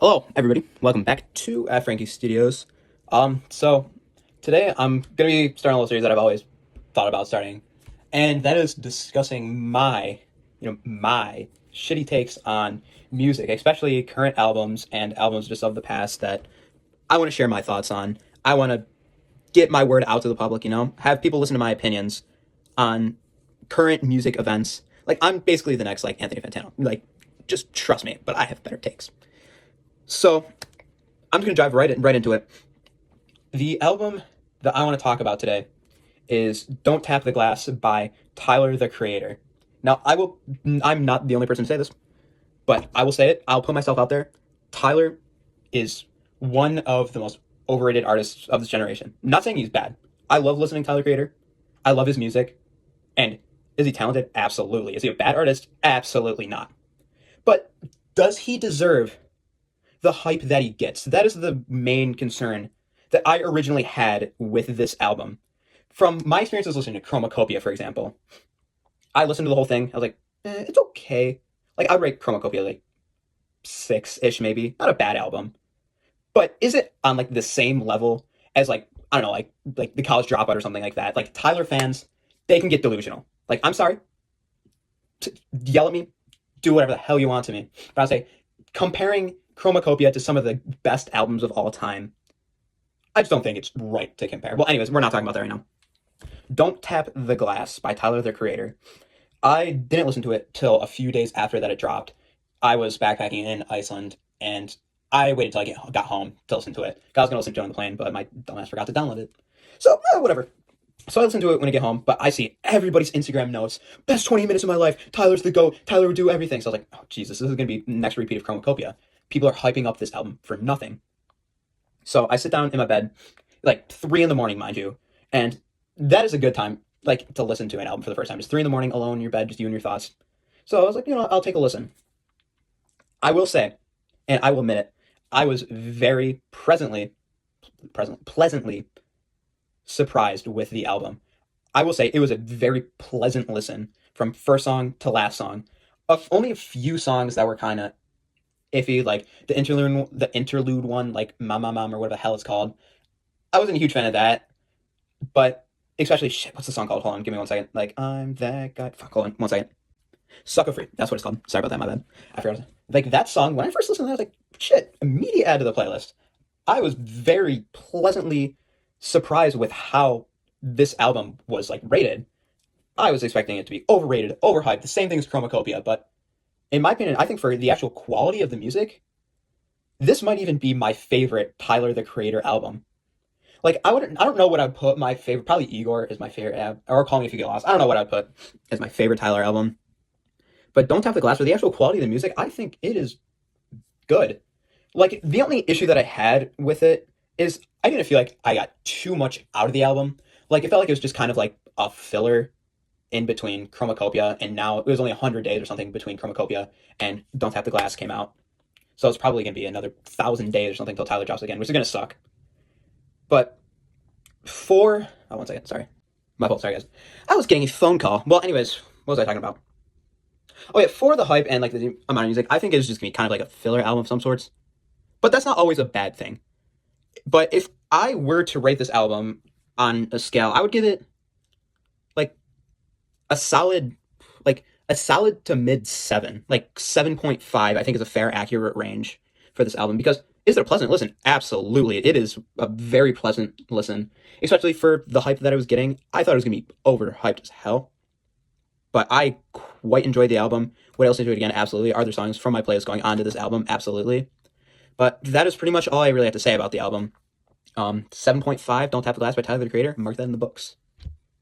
Hello, everybody. Welcome back to Frankie Studios. So today I'm gonna be starting a little series that I've always thought about starting, and that is discussing my shitty takes on music, especially current albums and albums just of the past that I want to share my thoughts on. I want to get my word out to the public. Have people listen to my opinions on current music events. Like I'm basically the next like Anthony Fantano. Like, just trust me, but I have better takes. So I'm just gonna dive right into it. The album that I want to talk about today is "Don't Tap the Glass" by Tyler the Creator. Now, I'm not the only person to say this, but I will say it. I'll put myself out there. Tyler is one of the most overrated artists of this generation. I'm not saying he's bad. I love listening to Tyler the Creator. I love his music. And is he talented? Absolutely. Is he a bad artist? Absolutely not. But does he deserve the hype that he gets? That is the main concern that I originally had with this album. From my experiences listening to Chromacopia, for example, I listened to the whole thing. I was like, it's okay. Like, I'd rate Chromacopia like 6-ish, maybe. Not a bad album. But is it on like the same level as like, I don't know, like the College Dropout or something like that? Like Tyler fans, they can get delusional. Like, I'm sorry. Yell at me, do whatever the hell you want to me. But I'll say, comparing Chromacopia to some of the best albums of all time, I just don't think it's right to compare. Well, anyways, we're not talking about that right now. Don't Tap the Glass by Tyler the Creator. I didn't listen to it till a few days after that it dropped. I was backpacking in Iceland, and I waited till I got home to listen to it. I was going to listen to it on the plane, but my dumbass forgot to download it. So, whatever. So I listened to it when I get home, but I see everybody's Instagram notes. Best 20 minutes of my life. Tyler's the GOAT. Tyler would do everything. So I was like, oh, Jesus, this is going to be the next repeat of Chromacopia. People are hyping up this album for nothing. So I sit down in my bed, like 3 in the morning, mind you, and that is a good time, like, to listen to an album for the first time. It's 3 in the morning, alone in your bed, just you and your thoughts. So I was like, I'll take a listen. I will say, and I will admit it, I was very pleasantly surprised with the album. I will say it was a very pleasant listen from first song to last song. Only a few songs that were kind of iffy, like the interlude one, like Mama Mom or whatever the hell it's called. I wasn't a huge fan of that, but especially shit. What's the song called? Hold on, give me 1 second. Like I'm that guy. Fuck, hold on, 1 second. Sucker Free. That's what it's called. Sorry about that. My bad. I forgot. Like that song. When I first listened to that, I was like, shit. Immediate add to the playlist. I was very pleasantly surprised with how this album was like rated. I was expecting it to be overrated, overhyped, the same thing as Chromacopia, but in my opinion, I think for the actual quality of the music, this might even be my favorite Tyler the Creator album. Like I don't know what I'd put my favorite. Probably Igor is my favorite or Call Me If You Get Lost. I don't know what I'd put as my favorite Tyler album. But Don't Tap the Glass, for the actual quality of the music, I think it is good. Like the only issue that I had with it is I didn't feel like I got too much out of the album. Like it felt like it was just kind of like a filler in between Chromacopia, and now it was only 100 days or something between Chromacopia and Don't Tap the Glass came out. So it's probably gonna be another 1,000 days or something until Tyler drops again, which is gonna suck. But for 1 second, sorry, my fault, sorry guys. I was getting a phone call. Well, anyways, what was I talking about? Oh yeah, for the hype and like the amount of music, I think it's just gonna be kind of like a filler album of some sorts. But that's not always a bad thing. But if I were to rate this album on a scale, I would give it like a solid, like a solid to mid 7, like 7.5. I think is a fair, accurate range for this album. Because is it a pleasant listen? Absolutely, it is a very pleasant listen, especially for the hype that I was getting. I thought it was gonna be overhyped as hell, but I quite enjoyed the album. Would I listen to it again? Absolutely. Are there songs from my playlist going onto this album? Absolutely. But that is pretty much all I really have to say about the album. 7.5, Don't Tap the Glass by Tyler the Creator. Mark that in the books.